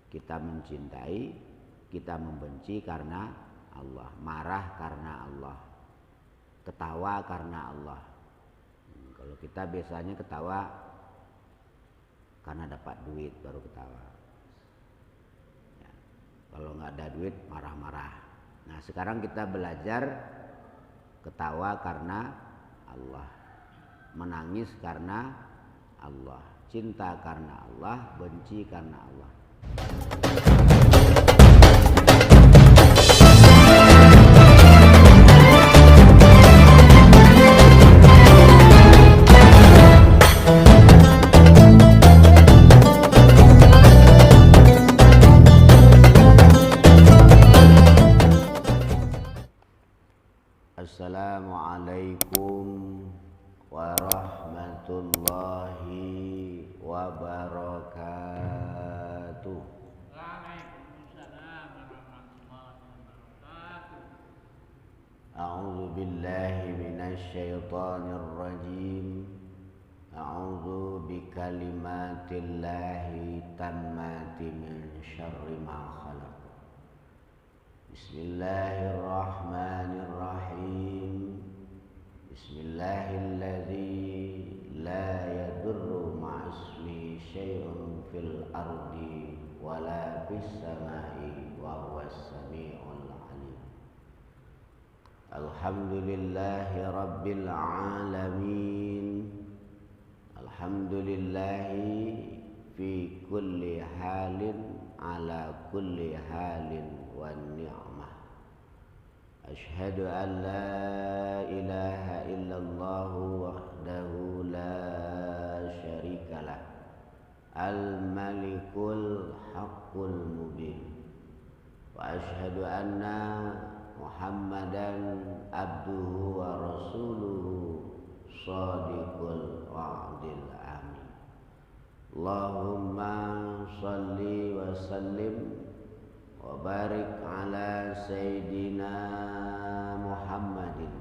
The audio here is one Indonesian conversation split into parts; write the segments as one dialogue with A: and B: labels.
A: Kita mencintai, kita membenci karena Allah, marah karena Allah, ketawa karena Allah. Kalau kita biasanya ketawa karena dapat duit baru ketawa. Ya. Kalau nggak ada duit marah-marah. Nah sekarang kita belajar ketawa karena Allah, menangis karena Allah, cinta karena Allah, benci karena Allah. Assalamualaikum warahmatullahi wabarakatuh.
B: Waalaikumsalam warahmatullahi wabarakatuh.
A: A'udzu billahi minasy syaithanir rajim. A'udzu bikalimatillahi tammati min syarri ma khalaq. Bismillahirrahmanirrahim. Bismillahilladzi la yadurru ma'asmi syai'un fil ardi wala fis samai wa huwas samiul alim. Alhamdulillahi rabbil alamin. Alhamdulillahi fi kulli halin ala kulli halin wa ni'mah. Ashhadu an la ilaha illallah wahdahu la syarikalah al-malikul haqqul mubin. Wa ashhadu anna Muhammadan abduhu wa rasuluhu shadiqul wa'dil amin. Allahumma salli wa sallim wa barik ala sayyidina Muhammadin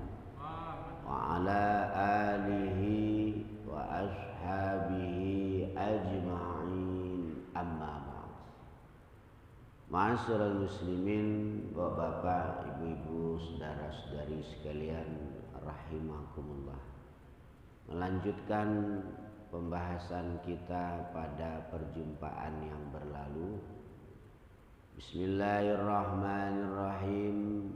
A: wa ala alihi wa ashabihi ajma'in, amma ba'd. Ma'asyiral muslimin, bapak-bapak, ibu-ibu, saudara-saudari sekalian, rahimakumullah. Melanjutkan pembahasan kita pada perjumpaan yang berlalu. Bismillahirrahmanirrahim.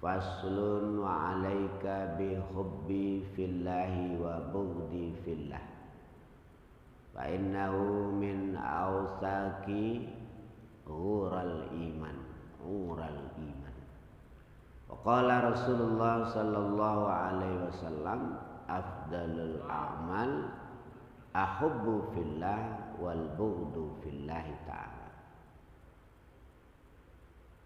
A: Faslun wa alaika bihubbi fillahi wa bughdi fillah. Fa innahu min awsaqi ural iman. Wa qala Rasulullah sallallahu alaihi wasallam, afdalul a'mal ahubbu fillah wal bughdu fillahi ta'ala.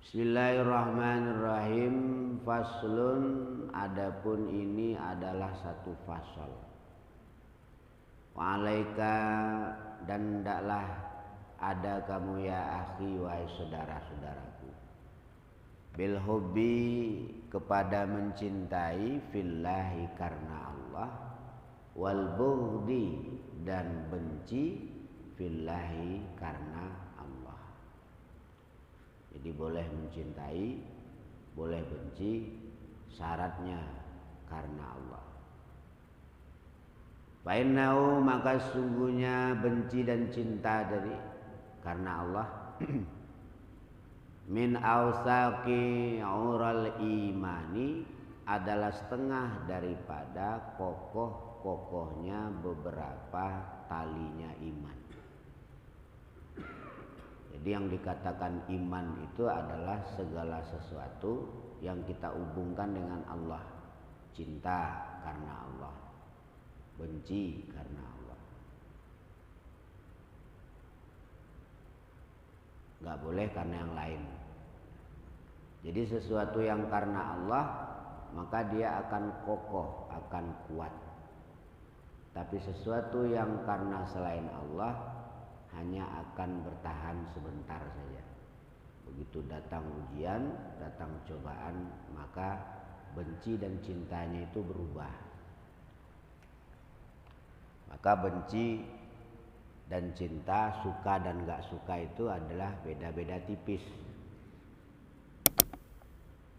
A: Bismillahirrahmanirrahim. Faslun, adapun ini adalah satu fasal. Wa alaika, dan hendaklah ada kamu ya akhi, wahai saudara-saudaraku, bil hubbi, kepada mencintai, fillahi, karena Allah, wal bughdi, dan benci, fillahi, karena Allah. Jadi boleh mencintai, boleh benci, syaratnya karena Allah. Fa'innahu, maka sungguhnya benci dan cinta dari karena Allah min awsaqi ural imani, adalah setengah daripada kokoh-kokohnya beberapa talinya iman. Jadi yang dikatakan iman itu adalah segala sesuatu yang kita hubungkan dengan Allah. Cinta karena Allah, benci karena Allah. Gak boleh karena yang lain. Jadi sesuatu yang karena Allah, maka dia akan kokoh, akan kuat. Tapi sesuatu yang karena selain Allah hanya akan bertahan sebentar saja. Begitu datang ujian, datang cobaan, maka benci dan cintanya itu berubah. Maka benci Dan cinta, suka dan gak suka itu adalah beda-beda tipis.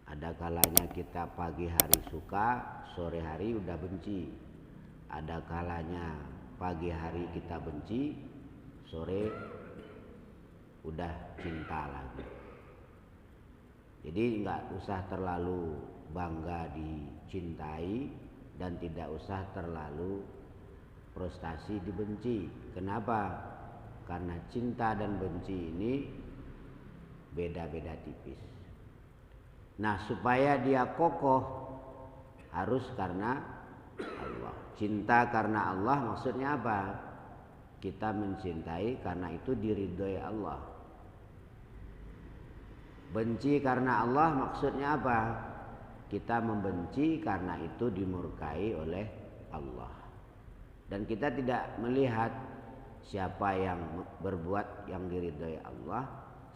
A: Ada kalanya kita pagi hari suka, sore hari udah benci. Ada kalanya pagi hari kita benci, sore udah cinta lagi. Jadi nggak usah terlalu bangga dicintai dan tidak usah terlalu frustasi dibenci. Kenapa? Karena cinta dan benci ini beda-beda tipis. Nah, supaya dia kokoh harus karena Allah. Cinta karena Allah maksudnya apa? Kita mencintai karena itu diridhoi Allah. Benci karena Allah maksudnya apa? Kita membenci karena itu dimurkai oleh Allah. Dan kita tidak melihat siapa yang berbuat yang diridhoi Allah,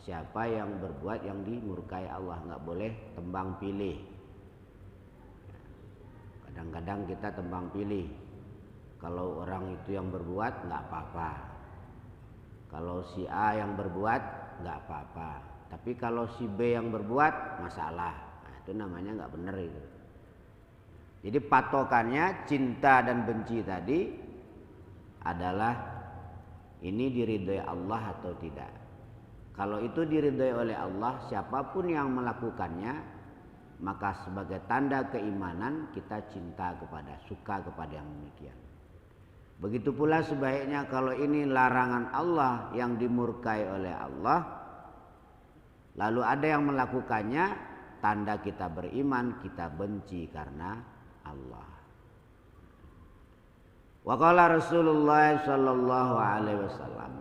A: siapa yang berbuat yang dimurkai Allah. Nggak boleh tembang pilih. Kadang-kadang kita tembang pilih. Kalau orang itu yang berbuat nggak apa-apa. Kalau si A yang berbuat nggak apa-apa. Tapi kalau si B yang berbuat masalah. Nah, itu namanya nggak benar itu. Jadi patokannya cinta dan benci tadi adalah ini diridhoi Allah atau tidak. Kalau itu diridhoi oleh Allah, siapapun yang melakukannya, maka sebagai tanda keimanan kita cinta kepada, suka kepada yang demikian. Begitu pula sebaiknya kalau ini larangan Allah yang dimurkai oleh Allah, lalu ada yang melakukannya, tanda kita beriman, kita benci karena Allah. Wa qala Rasulullah sallallahu alaihi wasallam,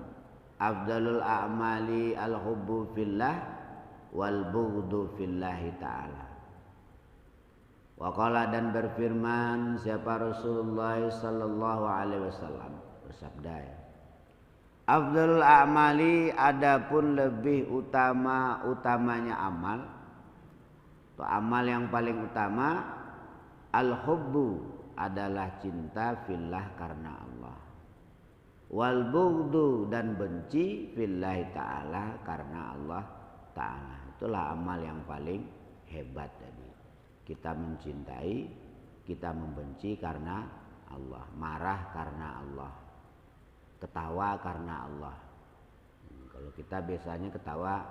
A: afdalul a'mali al-hubbu fillah wal bughdu fillahi ta'ala. Wa qala, dan berfirman siapa Rasulullah sallallahu alaihi wasallam bersabda, afdalul a'mali, adapun lebih utamanya amal atau amal yang paling utama, al-hubbu adalah cinta fillah karena Allah, wal bughdu dan benci fillahi ta'ala karena Allah ta'ala. Itulah amal yang paling hebat tadi. Kita mencintai, kita membenci karena Allah, marah karena Allah, ketawa karena Allah. Kalau kita biasanya ketawa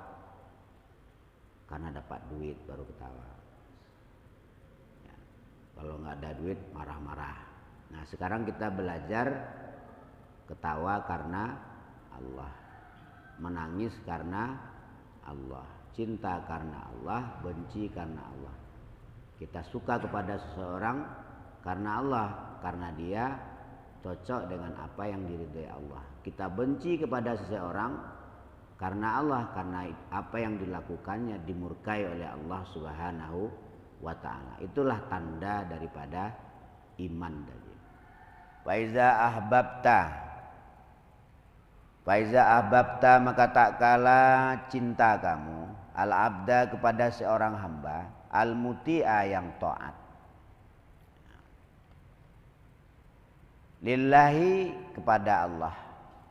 A: karena dapat duit baru ketawa. Kalau nggak ada duit marah-marah. Nah, sekarang kita belajar ketawa karena Allah, menangis karena Allah, cinta karena Allah, benci karena Allah. Kita suka kepada seseorang karena Allah, karena dia cocok dengan apa yang diridhai Allah. Kita benci kepada seseorang karena Allah, karena apa yang dilakukannya dimurkai oleh Allah Subhanahu wa ta'ala. Itulah tanda daripada iman tadi. Faiza ahbabta maka tak kala cinta kamu al-abda kepada seorang hamba, al-muti'a yang taat, lillahi kepada Allah,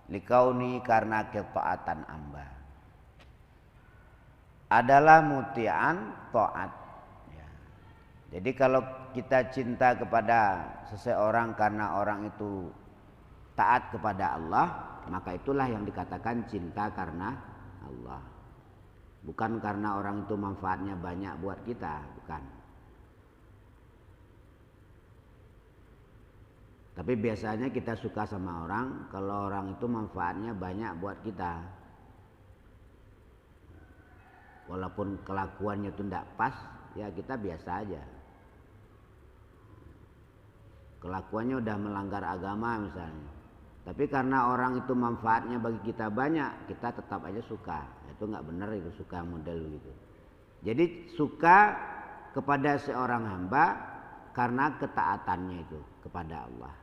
A: likauni karena ketaatan hamba adalah muti'an taat. Jadi kalau kita cinta kepada seseorang karena orang itu taat kepada Allah, maka itulah yang dikatakan cinta karena Allah. Bukan karena orang itu manfaatnya banyak buat kita, bukan. Tapi biasanya kita suka sama orang kalau orang itu manfaatnya banyak buat kita. Walaupun kelakuannya itu tidak pas, ya kita biasa aja. Kelakuannya udah melanggar agama misalnya, tapi karena orang itu manfaatnya bagi kita banyak, kita tetap aja suka. Itu nggak benar, itu suka model begitu. Jadi suka kepada seorang hamba karena ketaatannya itu kepada Allah.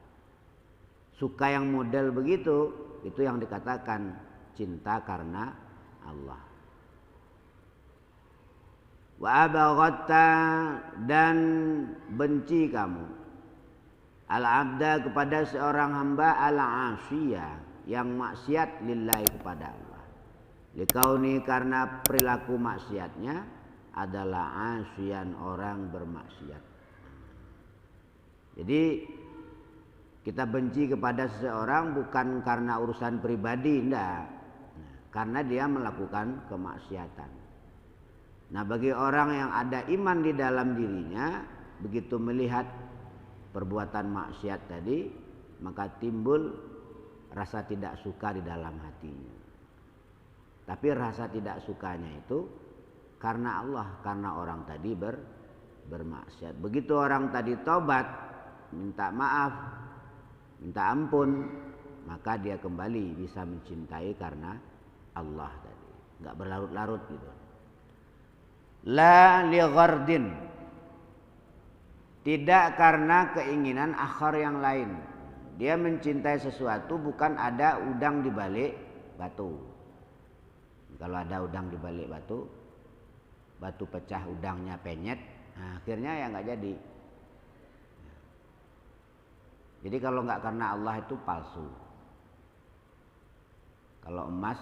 A: Suka yang model begitu, itu yang dikatakan cinta karena Allah. Wa abaghatta, dan benci kamu al-abda kepada seorang hamba al-asiyah yang maksiat lillahi kepada Allah. Likauni karena perilaku maksiatnya adalah asyian orang bermaksiat. Jadi kita benci kepada seseorang bukan karena urusan pribadi, enggak. Karena dia melakukan kemaksiatan. Nah, bagi orang yang ada iman di dalam dirinya, begitu melihat perbuatan maksiat tadi, maka timbul rasa tidak suka di dalam hatinya. Tapi rasa tidak sukanya itu karena Allah, karena orang tadi bermaksiat. Begitu orang tadi tobat, minta maaf, minta ampun, maka dia kembali bisa mencintai karena Allah tadi. Enggak berlarut-larut gitu. La li ghardin, tidak karena keinginan akhar yang lain. Dia mencintai sesuatu bukan ada udang di balik batu. Kalau ada udang di balik batu, batu pecah, udangnya penyet, nah akhirnya ya nggak jadi. Jadi kalau nggak karena Allah itu palsu. Kalau emas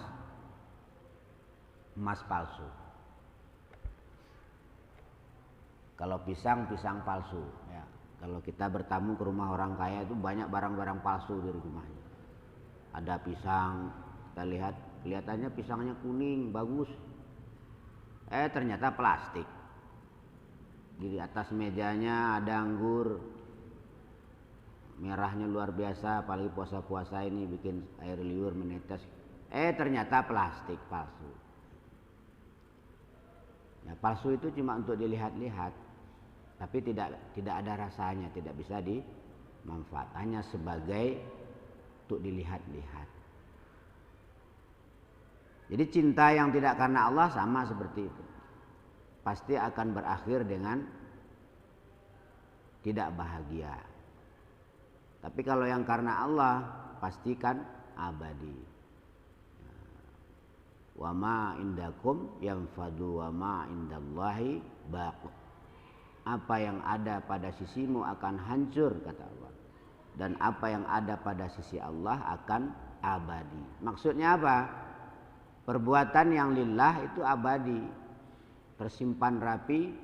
A: palsu. Kalau pisang palsu. Ya. Kalau kita bertamu ke rumah orang kaya itu banyak barang-barang palsu di rumahnya. Ada pisang, kita lihat kelihatannya pisangnya kuning, bagus. Ternyata plastik. Di atas mejanya ada anggur, merahnya luar biasa, apalagi puasa-puasa ini bikin air liur menetes. Ternyata plastik palsu. Ya, palsu itu cuma untuk dilihat-lihat, tapi tidak ada rasanya, tidak bisa dimanfaat, hanya sebagai untuk dilihat-lihat. Jadi cinta yang tidak karena Allah sama seperti itu, pasti akan berakhir dengan tidak bahagia. Tapi kalau yang karena Allah pastikan abadi. Wa ma indakum yanfadu wa ma indallahi baqi. Apa yang ada pada sisimu akan hancur, kata Allah. Dan apa yang ada pada sisi Allah akan abadi. Maksudnya apa? Perbuatan yang lillah itu abadi, tersimpan rapi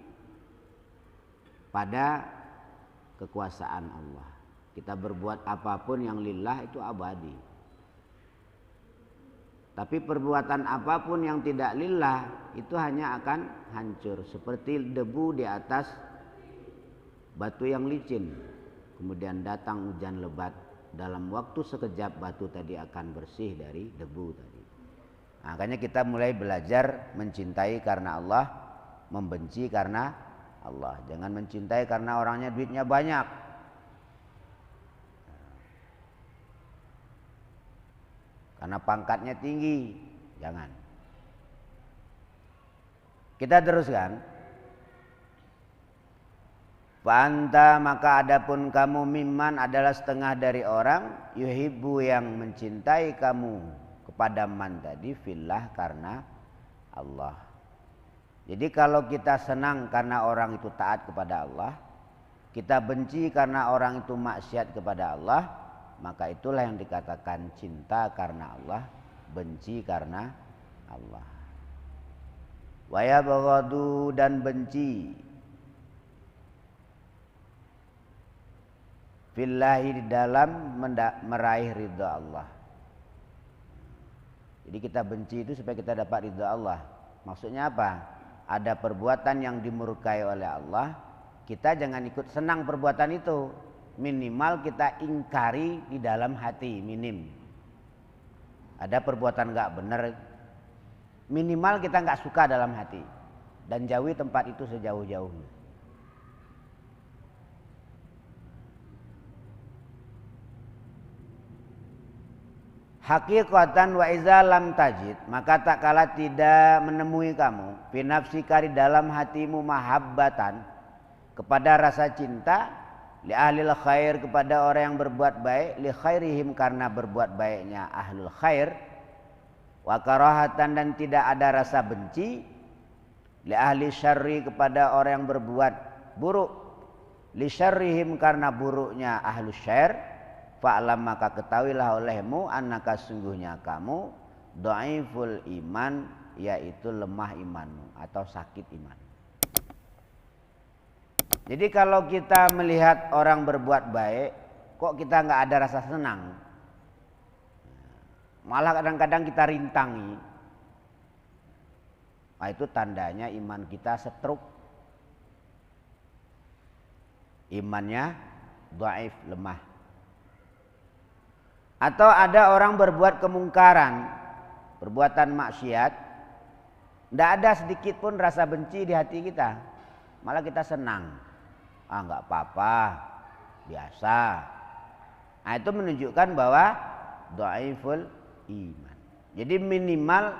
A: pada kekuasaan Allah. Kita berbuat apapun yang lillah itu abadi. Tapi perbuatan apapun yang tidak lillah itu hanya akan hancur, seperti debu di atas batu yang licin. Kemudian datang hujan lebat, dalam waktu sekejap batu tadi akan bersih dari debu tadi. Makanya kita mulai belajar mencintai karena Allah, membenci karena Allah. Jangan mencintai karena orangnya duitnya banyak. Karena pangkatnya tinggi, jangan. Kita teruskan. Fa'anta, maka adapun kamu mimman adalah setengah dari orang yuhibbu yang mencintai kamu kepada man tadi fillah karena Allah. Jadi kalau kita senang karena orang itu taat kepada Allah, kita benci karena orang itu maksiat kepada Allah, maka itulah yang dikatakan cinta karena Allah, benci karena Allah. Wa yabghadu, dan benci fillahi, di dalam meraih ridha Allah. Jadi kita benci itu supaya kita dapat ridha Allah. Maksudnya apa? Ada perbuatan yang dimurkai oleh Allah, kita jangan ikut senang perbuatan itu. Minimal kita ingkari di dalam hati, minim. Ada perbuatan gak benar, minimal kita gak suka dalam hati, dan jauhi tempat itu sejauh-jauhnya. Hakikatan wa iza lam tajid, maka tak kala tidak menemui kamu fi nafsika, di dalam hatimu, mahabbatan, kepada rasa cinta, li ahlil khair, kepada orang yang berbuat baik, li khairihim, karena berbuat baiknya ahlul khair, wa karahatan, dan tidak ada rasa benci, li ahli syarri, kepada orang yang berbuat buruk, li syarrihim, karena buruknya ahlus syarr, Fa'lam maka ketahuilah olehmu annaka sungguhnya kamu dhaiful iman, yaitu lemah imanmu atau sakit iman. Jadi kalau kita melihat orang berbuat baik, kok kita nggak ada rasa senang, malah kadang-kadang kita rintangi, nah itu tandanya iman kita stroke, imannya dhaif, lemah. Atau ada orang berbuat kemungkaran, perbuatan maksiat, tidak ada sedikit pun rasa benci di hati kita, malah kita senang. Nggak apa-apa, biasa. Nah itu menunjukkan bahwa dhaiful iman. Jadi minimal,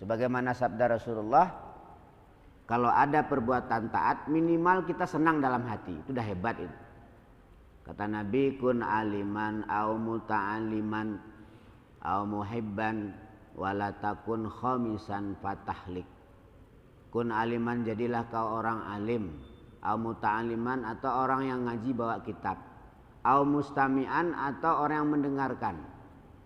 A: sebagaimana sabda Rasulullah, kalau ada perbuatan taat minimal kita senang dalam hati, itu udah hebat itu. Kata Nabi, kun aliman au muta'aliman au muhibban wala takun khamisan fatahlik. Kun aliman, jadilah kau orang alim, au muta'aliman atau orang yang ngaji bawa kitab, au mustami'an atau orang yang mendengarkan,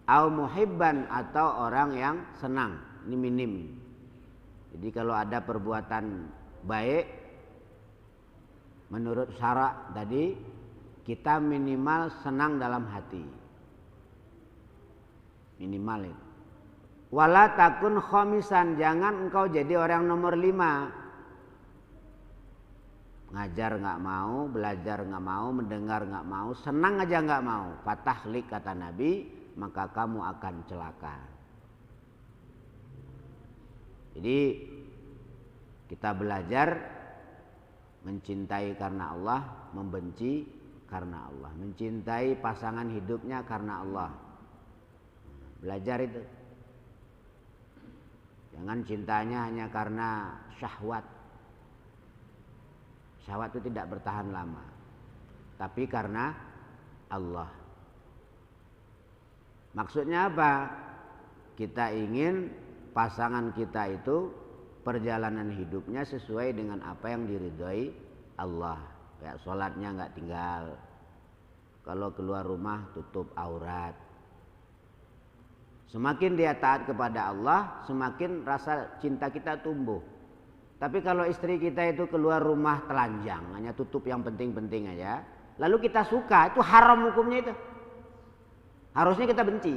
A: au muhibban atau orang yang senang. Ini minim. Jadi kalau ada perbuatan baik menurut syarat tadi, kita minimal senang dalam hati, minimal itu. Wala takun khamisan, jangan engkau jadi orang nomor 5. Ngajar nggak mau, belajar nggak mau, mendengar nggak mau, senang aja nggak mau. Fatahlik, kata Nabi, maka kamu akan celaka. Jadi kita belajar mencintai karena Allah, membenci karena Allah, mencintai pasangan hidupnya karena Allah. Belajar itu. Jangan cintanya hanya karena syahwat. Syahwat itu tidak bertahan lama, tapi karena Allah. Maksudnya apa? Kita ingin pasangan kita itu perjalanan hidupnya sesuai dengan apa yang diridhoi Allah. Kayak sholatnya nggak tinggal, kalau keluar rumah tutup aurat. Semakin dia taat kepada Allah, semakin rasa cinta kita tumbuh. Tapi kalau istri kita itu keluar rumah telanjang, hanya tutup yang penting-penting aja, lalu kita suka, itu haram hukumnya itu. Harusnya kita benci.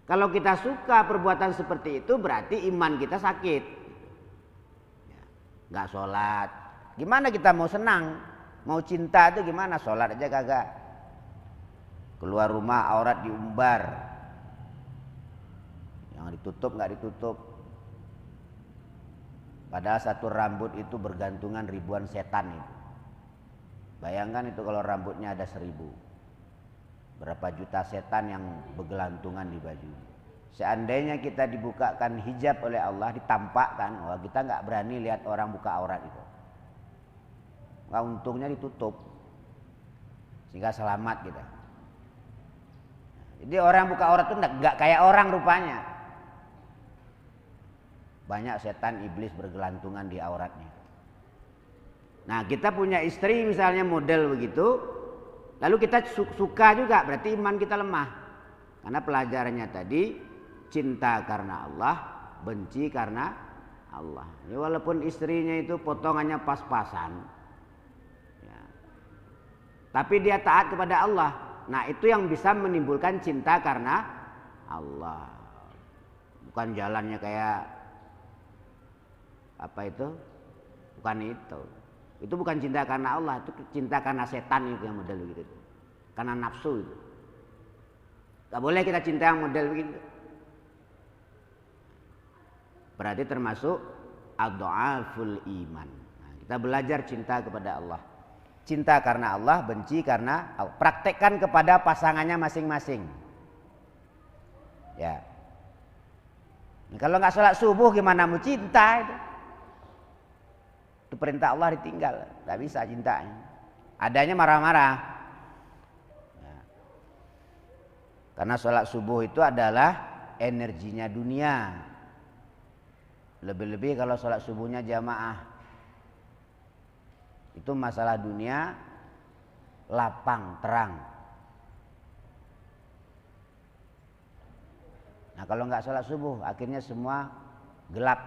A: Kalau kita suka perbuatan seperti itu, berarti iman kita sakit. Nggak sholat, gimana kita mau senang? Mau cinta itu gimana? Sholat aja kagak. Keluar rumah aurat diumbar, yang ditutup nggak ditutup. Padahal satu rambut itu bergantungan ribuan setan itu. Bayangkan itu kalau rambutnya ada 1000. Berapa juta setan yang bergelantungan di baju. Seandainya kita dibukakan hijab oleh Allah, ditampakkan, wah kita nggak berani lihat orang buka aurat itu. Nggak, untungnya ditutup, sehingga selamat kita. Jadi orang buka aurat itu nggak kayak orang rupanya. Banyak setan iblis bergelantungan di auratnya. Nah kita punya istri misalnya model begitu, lalu kita suka juga, berarti iman kita lemah. Karena pelajarannya tadi, cinta karena Allah, benci karena Allah. Ya, walaupun istrinya itu potongannya pas-pasan, ya, tapi dia taat kepada Allah. Nah itu yang bisa menimbulkan cinta karena Allah. Bukan jalannya kayak apa itu? Bukan itu. Itu bukan cinta karena Allah, itu cinta karena setan itu yang model begitu. Karena nafsu itu. Gak boleh kita cinta yang model begitu. Berarti termasuk ad-dha'aful iman. Nah, kita belajar cinta kepada Allah. Cinta karena Allah, benci karena Allah. Praktekkan kepada pasangannya masing-masing. Ya. Nah, kalau nggak sholat subuh gimana mau cinta itu? Itu perintah Allah ditinggal, nggak bisa cintanya. Adanya marah-marah. Ya. Karena sholat subuh itu adalah energinya dunia. Lebih-lebih kalau sholat subuhnya jamaah. Itu masalah dunia, lapang, terang. Nah kalau nggak sholat subuh akhirnya semua gelap.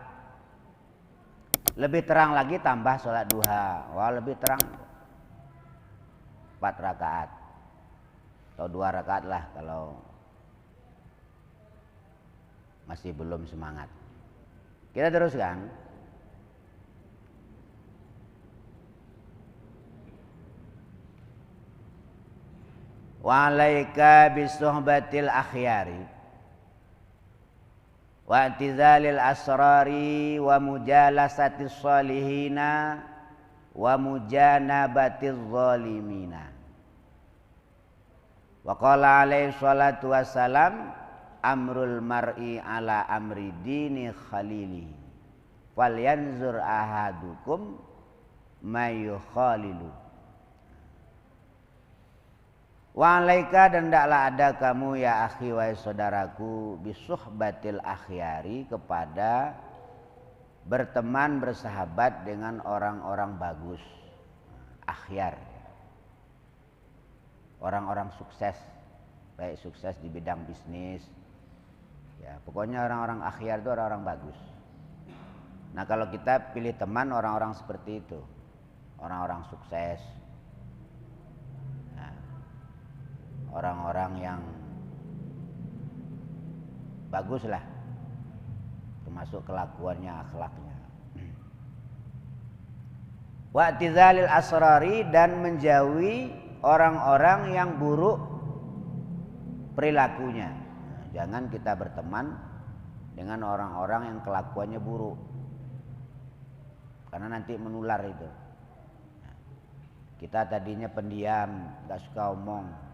A: Lebih terang lagi tambah sholat duha. Wah lebih terang 4 rakaat atau 2 rakaat lah kalau masih belum semangat. Kita teruskan. Wa alaika bisuhbatil akhyari wa i'tizalil asrari wa mujalasatis salihina wa mujanabatiz zalimina. Wa qala alaihi salatu wassalam amrul mar'i ala amri dini khalili falyanzur ahadukum mayukhalilu. Wa alaika dan ndaklah ada kamu ya akhi wahai saudaraku bisuhbatil akhyari kepada berteman bersahabat dengan orang-orang bagus, akhyar, orang-orang sukses, baik sukses di bidang bisnis, ya pokoknya orang-orang akhyar itu orang-orang bagus. Nah kalau kita pilih teman orang-orang seperti itu, orang-orang sukses, orang-orang yang bagus lah, termasuk kelakuannya, akhlaknya. Wa'tizalil asrari dan menjauhi orang-orang yang buruk perilakunya. Jangan kita berteman dengan orang-orang yang kelakuannya buruk, karena nanti menular itu. Kita tadinya pendiam, gak suka omong.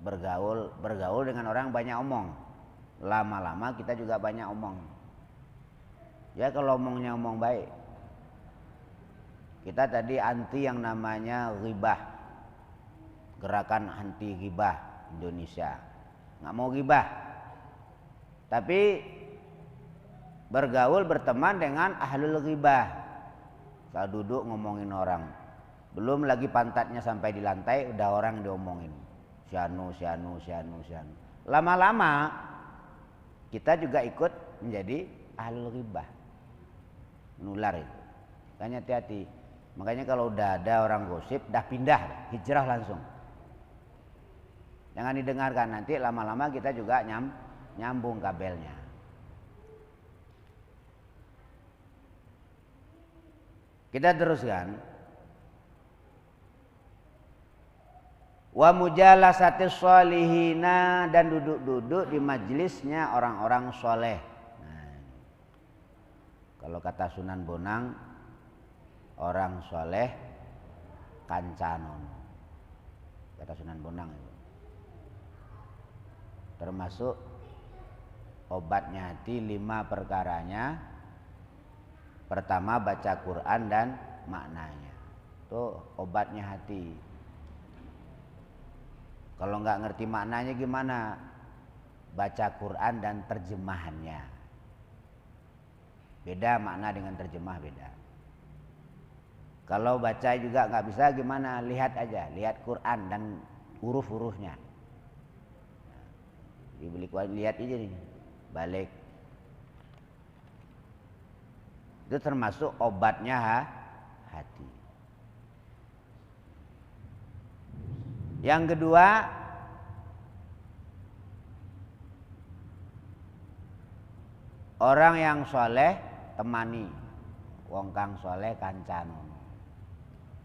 A: Bergaul dengan orang banyak omong, lama-lama kita juga banyak omong. Ya kalau omongnya omong baik. Kita tadi anti yang namanya ghibah, gerakan anti ghibah Indonesia, nggak mau ghibah, tapi bergaul berteman dengan ahlul ghibah. Kalau duduk ngomongin orang, belum lagi pantatnya sampai di lantai udah orang diomongin, syanu. Lama-lama kita juga ikut menjadi ahlul ghibah, nular itu. Makanya hati-hati. Makanya kalau udah ada orang gosip, dah pindah, hijrah langsung. Jangan didengarkan, nanti lama-lama kita juga nyambung kabelnya. Kita teruskan. Wa mujalasatis sholihina dan duduk-duduk di majelisnya orang-orang soleh. Nah, kalau kata Sunan Bonang, orang soleh kancanon. Kata Sunan Bonang itu. Termasuk obatnya hati 5 perkaranya. Pertama baca Quran dan maknanya. Itu obatnya hati. Kalau nggak ngerti maknanya gimana? Baca Quran dan terjemahannya. Beda makna dengan terjemah beda. Kalau baca juga nggak bisa gimana? Lihat aja, lihat Quran dan huruf-hurufnya. Lihat aja nih, balik. Itu termasuk obatnya hati. Yang kedua, orang yang soleh temani, wong kang soleh kancan,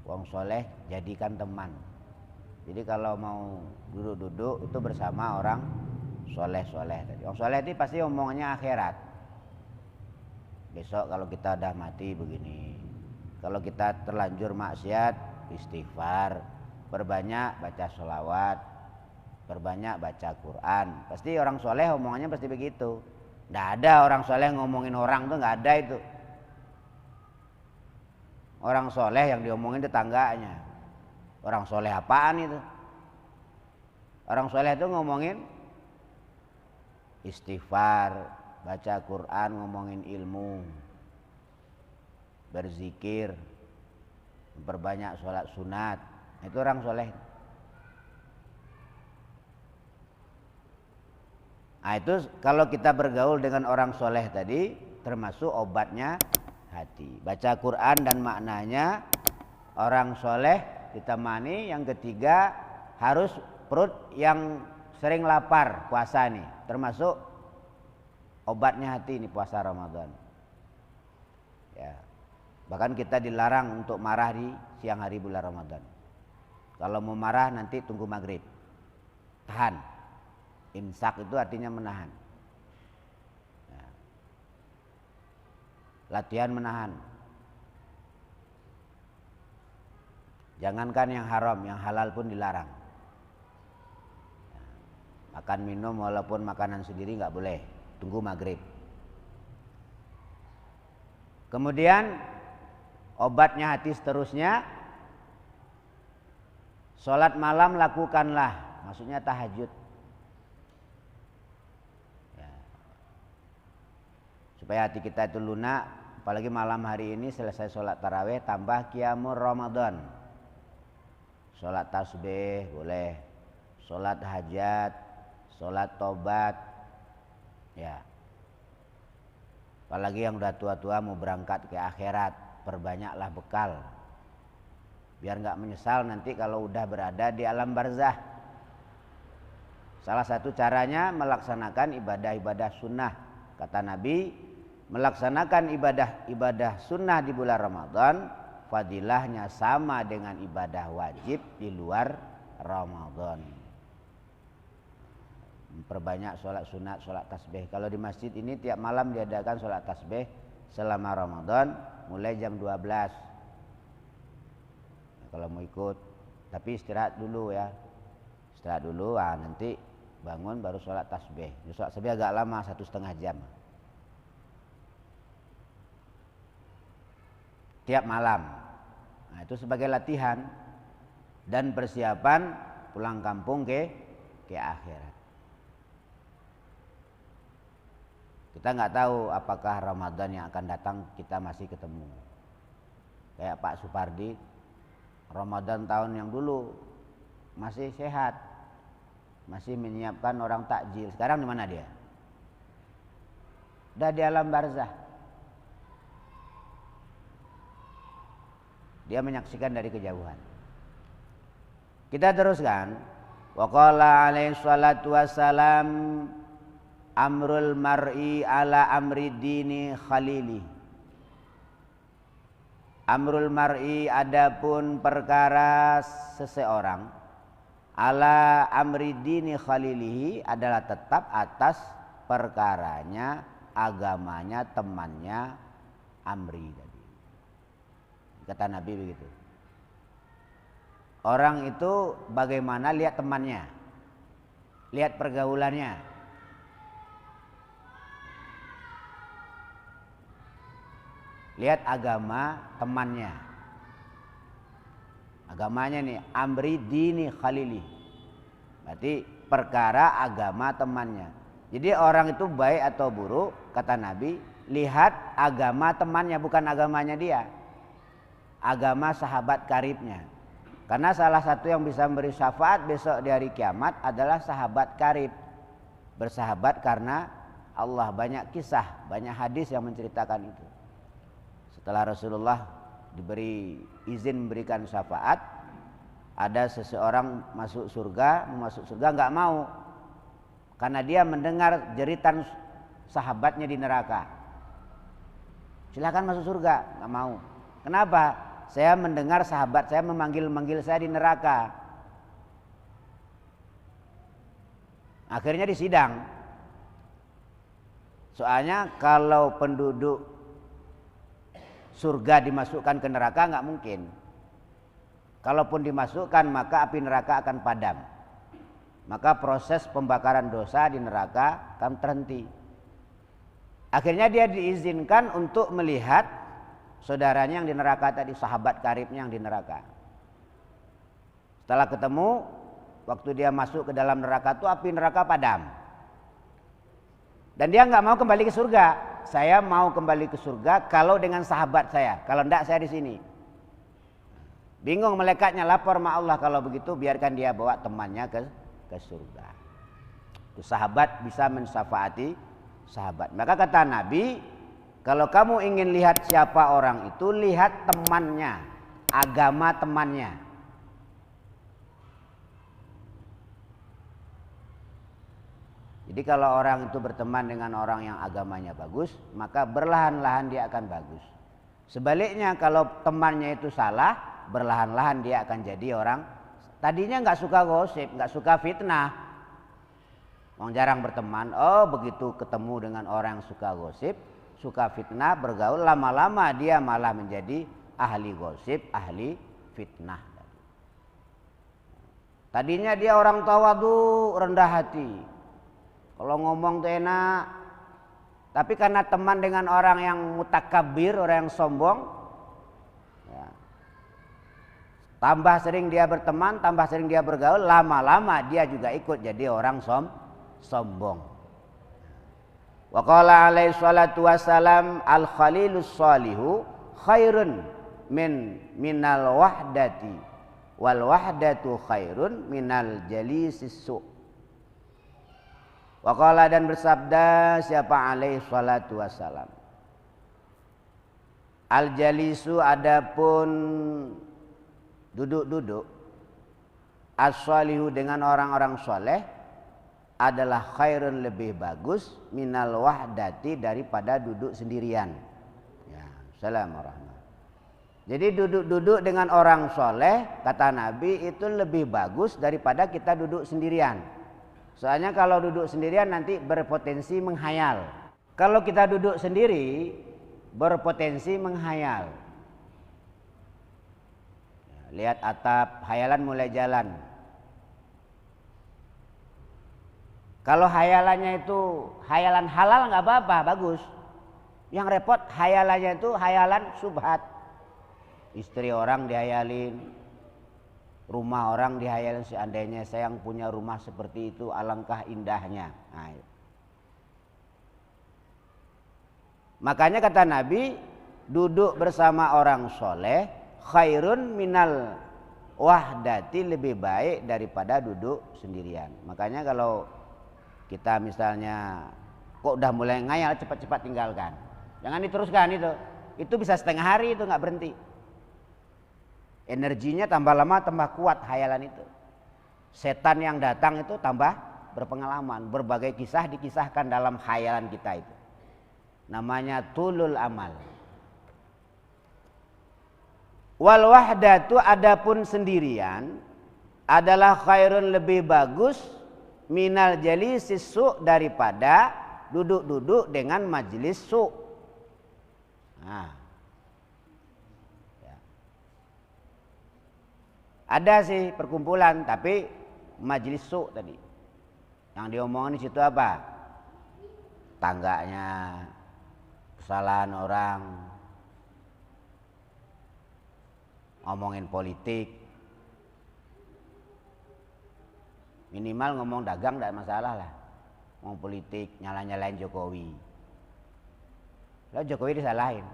A: wong soleh jadikan teman. Jadi kalau mau duduk-duduk itu bersama orang soleh-soleh tadi. Orang soleh itu pasti omongannya akhirat. Besok kalau kita udah mati begini, kalau kita terlanjur maksiat istighfar, perbanyak baca sholawat, perbanyak baca Quran. Pasti orang soleh omongannya pasti begitu. Nggak ada orang soleh ngomongin orang tuh, nggak ada itu. Orang soleh yang diomongin tetangganya. Orang soleh apaan itu? Orang soleh itu ngomongin istighfar, baca Quran, ngomongin ilmu, berzikir, memperbanyak sholat sunat. Itu orang soleh. Nah, itu kalau kita bergaul dengan orang soleh tadi termasuk obatnya hati. Baca Quran dan maknanya, orang soleh ditemani. Yang ketiga harus perut yang sering lapar, puasa nih, termasuk obatnya hati ini puasa Ramadan. Ya. Bahkan kita dilarang untuk marah di siang hari bulan Ramadan. Kalau mau marah nanti tunggu maghrib, tahan. Imsak itu artinya menahan. Ya. Latihan menahan. Jangankan yang haram, yang halal pun dilarang. Ya. Makan minum walaupun makanan sendiri nggak boleh. Tunggu maghrib. Kemudian obatnya hati seterusnya, sholat malam lakukanlah, maksudnya tahajud. Ya. Supaya hati kita itu lunak, apalagi malam hari ini selesai sholat tarawih tambah qiyamul Ramadan. Sholat tasbih boleh, sholat hajat, sholat tobat, ya. Apalagi yang udah tua-tua mau berangkat ke akhirat, perbanyaklah bekal. Biar nggak menyesal nanti kalau udah berada di alam barzah. Salah satu caranya melaksanakan ibadah-ibadah sunnah. Kata Nabi, melaksanakan ibadah-ibadah sunnah di bulan Ramadan, fadilahnya sama dengan ibadah wajib di luar Ramadan. Memperbanyak sholat sunat, sholat tasbih. Kalau di masjid ini tiap malam diadakan sholat tasbih selama Ramadan mulai jam 12. Nah, kalau mau ikut, tapi istirahat dulu ya. Istirahat dulu, nanti bangun baru sholat tasbih. Sholat tasbih agak lama, 1,5 jam. Tiap malam. Nah, itu sebagai latihan dan persiapan pulang kampung ke akhirat. Kita nggak tahu apakah Ramadan yang akan datang kita masih ketemu. Kayak Pak Supardi, Ramadan tahun yang dulu masih sehat, masih menyiapkan orang takjil. Sekarang di mana dia? Udah di alam barzah. Dia menyaksikan dari kejauhan. Kita teruskan. Wa qala alaihi salatu wassalam, amrul mar'i ala amri dini khalili. Amrul mar'i adapun perkara seseorang, ala amri dini khalilihi adalah tetap atas perkaranya, agamanya temannya Amri tadi. Kata Nabi begitu. Orang itu bagaimana lihat temannya, lihat pergaulannya. Lihat agama temannya. Agamanya nih amri dini khalili. Berarti perkara agama temannya. Jadi orang itu baik atau buruk, kata Nabi, lihat agama temannya, bukan agamanya dia. Agama sahabat karibnya. Karena salah satu yang bisa memberi syafaat besok di hari kiamat adalah sahabat karib. Bersahabat karena Allah. Banyak kisah, banyak hadis yang menceritakan itu. Setelah Rasulullah diberi izin memberikan syafaat, ada seseorang masuk surga, mau masuk surga nggak mau, karena dia mendengar jeritan sahabatnya di neraka. Silakan masuk surga, nggak mau. Kenapa? Saya mendengar sahabat saya memanggil saya di neraka. Akhirnya disidang. Soalnya kalau penduduk surga dimasukkan ke neraka nggak mungkin. Kalaupun dimasukkan maka api neraka akan padam. Maka proses pembakaran dosa di neraka akan terhenti. Akhirnya dia diizinkan untuk melihat saudaranya yang di neraka tadi, sahabat karibnya yang di neraka. Setelah ketemu, waktu dia masuk ke dalam neraka itu api neraka padam. Dan dia nggak mau kembali ke surga. Saya mau kembali ke surga kalau dengan sahabat saya, kalau enggak saya di sini. Bingung malaikatnya, lapor sama Allah kalau begitu biarkan dia bawa temannya ke surga. Itu sahabat bisa mensyafaati sahabat. Maka kata Nabi, kalau kamu ingin lihat siapa orang itu, lihat temannya, agama temannya. Jadi kalau orang itu berteman dengan orang yang agamanya bagus, maka berlahan-lahan dia akan bagus. Sebaliknya kalau temannya itu salah, berlahan-lahan dia akan jadi orang tadinya nggak suka gosip, nggak suka fitnah. Orang jarang berteman, oh begitu ketemu dengan orang yang suka gosip, suka fitnah, bergaul, lama-lama dia malah menjadi ahli gosip, ahli fitnah. Tadinya dia orang tawadu, rendah hati. Kalau ngomong tuh enak. Tapi karena teman dengan orang yang mutakabir, orang yang sombong, ya, tambah sering dia berteman, tambah sering dia bergaul, lama-lama dia juga ikut jadi orang sombong. Wa qala alaihi salatu wassalam, al khalilus salihu khairun minal wahdati wal wahdatu khairun minal jalisis su'. Wa qala, dan bersabda siapa alaihi salatu wassalam, al jalisu, adapun duduk-duduk, as-salihu dengan orang-orang soleh, adalah khairun, lebih bagus, minal wahdati, daripada duduk sendirian. Ya, Assalamualaikum. Jadi duduk-duduk dengan orang soleh, kata Nabi, itu lebih bagus daripada kita duduk sendirian. Soalnya kalau duduk sendirian nanti berpotensi menghayal. Kalau kita duduk sendiri berpotensi menghayal. Lihat atap, hayalan mulai jalan. Kalau hayalannya itu hayalan halal nggak apa-apa, bagus. Yang repot hayalannya itu hayalan subhat. Istri orang dihayalin, rumah orang dihayalin, seandainya saya yang punya rumah seperti itu, alangkah indahnya. Nah, makanya kata Nabi, duduk bersama orang soleh khairun minal wahdati, lebih baik daripada duduk sendirian. Makanya kalau kita misalnya kok udah mulai ngayal, cepat-cepat tinggalkan, jangan diteruskan itu bisa setengah hari itu nggak berhenti. Energinya tambah lama tambah kuat hayalan itu. Setan yang datang itu tambah berpengalaman. Berbagai kisah dikisahkan dalam hayalan kita itu. Namanya tulul amal. Wal wahdatu, adapun sendirian, adalah khairun, lebih bagus, minal jalisis su', daripada duduk-duduk dengan majelis su'. Nah, ada sih perkumpulan, tapi majelis su' tadi. Yang diomongin di situ apa? Tangganya, kesalahan orang, ngomongin politik. Minimal ngomong dagang tidak masalah lah. Ngomong politik, nyalain Jokowi. Lalu Jokowi disalahin.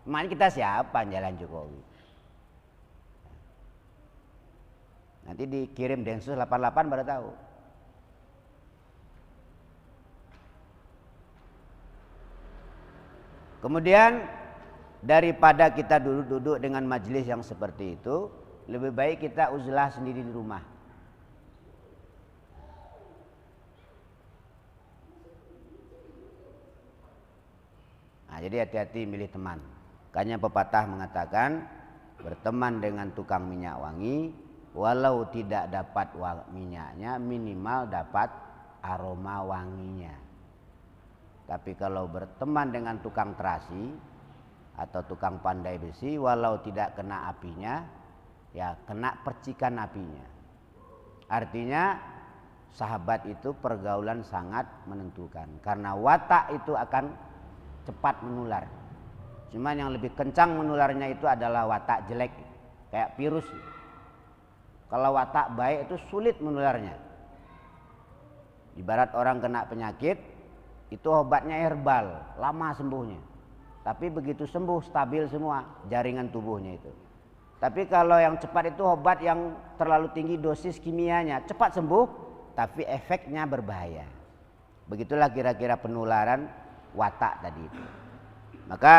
A: Emangnya kita siapa nyalain Jokowi? Nanti dikirim Densus 88 baru tahu. Kemudian daripada kita duduk-duduk dengan majelis yang seperti itu, lebih baik kita uzlah sendiri di rumah. Nah, jadi hati-hati milih teman. Makanya pepatah mengatakan, berteman dengan tukang minyak wangi, walau tidak dapat minyaknya, minimal dapat aroma wanginya. Tapi kalau berteman dengan tukang terasi atau tukang pandai besi, walau tidak kena apinya, ya kena percikan apinya. Artinya sahabat itu pergaulan sangat menentukan. Karena watak itu akan cepat menular. Cuman yang lebih kencang menularnya itu adalah watak jelek, kayak virus. Kalau watak baik itu sulit menularnya. Ibarat orang kena penyakit, itu obatnya herbal, lama sembuhnya. Tapi begitu sembuh, stabil semua jaringan tubuhnya itu. Tapi kalau yang cepat itu obat yang terlalu tinggi dosis kimianya, cepat sembuh tapi efeknya berbahaya. Begitulah kira-kira penularan watak tadi itu. Maka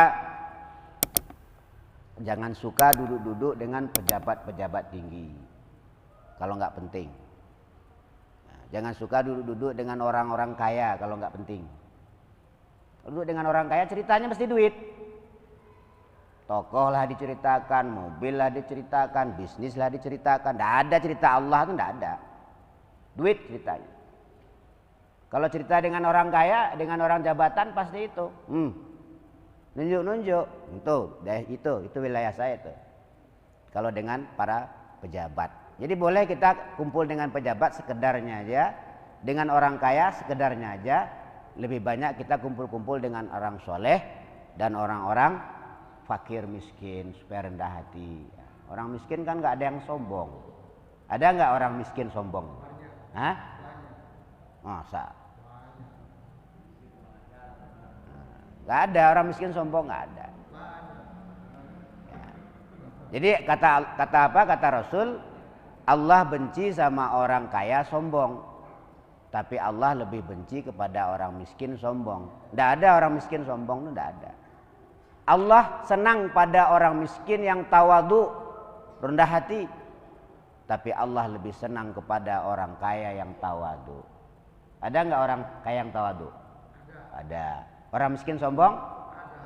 A: jangan suka duduk-duduk dengan pejabat-pejabat tinggi kalau nggak penting. Nah, jangan suka duduk-duduk dengan orang-orang kaya kalau nggak penting. Duduk dengan orang kaya ceritanya mesti duit. Tokoh lah diceritakan, mobil lah diceritakan, bisnis lah diceritakan. Tidak ada cerita Allah itu tidak ada. Duit ceritanya. Kalau cerita dengan orang kaya, dengan orang jabatan pasti itu. Nunjuk-nunjuk. Itu wilayah saya itu. Kalau dengan para pejabat. Jadi boleh kita kumpul dengan pejabat sekedarnya aja. Dengan orang kaya sekedarnya aja. Lebih banyak kita kumpul-kumpul dengan orang soleh dan orang-orang fakir miskin supaya rendah hati. Orang miskin kan nggak ada yang sombong. Ada nggak orang miskin sombong? Hah? Masa? Nggak ada orang miskin sombong, nggak ada. Ya. Jadi kata apa? Kata Rasul, Allah benci sama orang kaya sombong, tapi Allah lebih benci kepada orang miskin sombong. Nggak ada orang miskin sombong, itu nggak ada. Allah senang pada orang miskin yang tawadu, rendah hati. Tapi Allah lebih senang kepada orang kaya yang tawadu. Ada nggak orang kaya yang tawadu? Ada. Orang miskin sombong?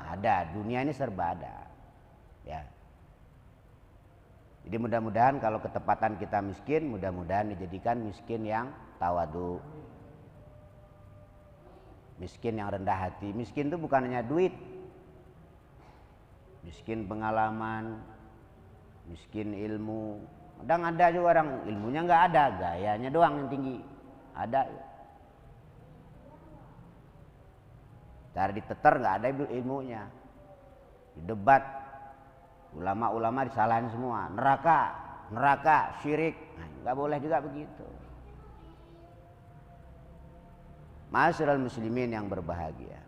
A: Ada. Dunia ini serba ada. Ya. Jadi mudah-mudahan kalau ketepatan kita miskin, mudah-mudahan dijadikan miskin yang tawadu. Miskin yang rendah hati. Miskin itu bukan hanya duit. Miskin pengalaman, miskin ilmu. Kadang ada juga orang ilmunya nggak ada, gayanya doang yang tinggi. Ada. Cara diteter nggak ada ilmunya. Di debat, ulama-ulama disalahin semua. Neraka, syirik. Nah, nggak boleh juga begitu. Ma'asyiral muslimin yang berbahagia.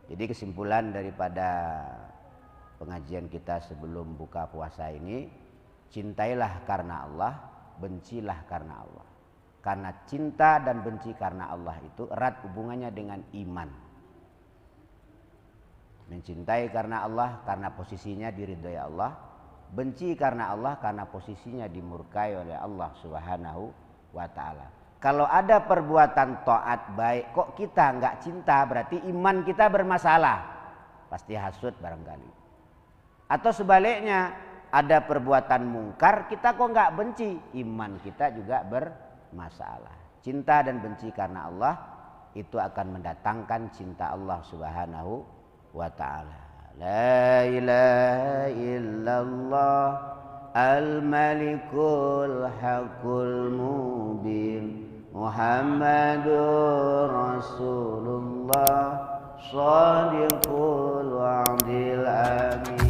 A: Jadi kesimpulan daripada pengajian kita sebelum buka puasa ini, cintailah karena Allah, bencilah karena Allah. Karena cinta dan benci karena Allah itu erat hubungannya dengan iman. Mencintai karena Allah karena posisinya diridhai Allah, benci karena Allah karena posisinya dimurkai oleh Allah Subhanahu wa taala. Kalau ada perbuatan taat baik kok kita nggak cinta, berarti iman kita bermasalah. Pasti hasud barangkali. Atau sebaliknya, ada perbuatan mungkar kita kok nggak benci, iman kita juga bermasalah. Cinta dan benci karena Allah itu akan mendatangkan cinta Allah Subhanahu wa ta'ala. La ilaha illallah al-malikul haqqul mubin Muhammadur Rasulullah shadiqul wa'dil amin.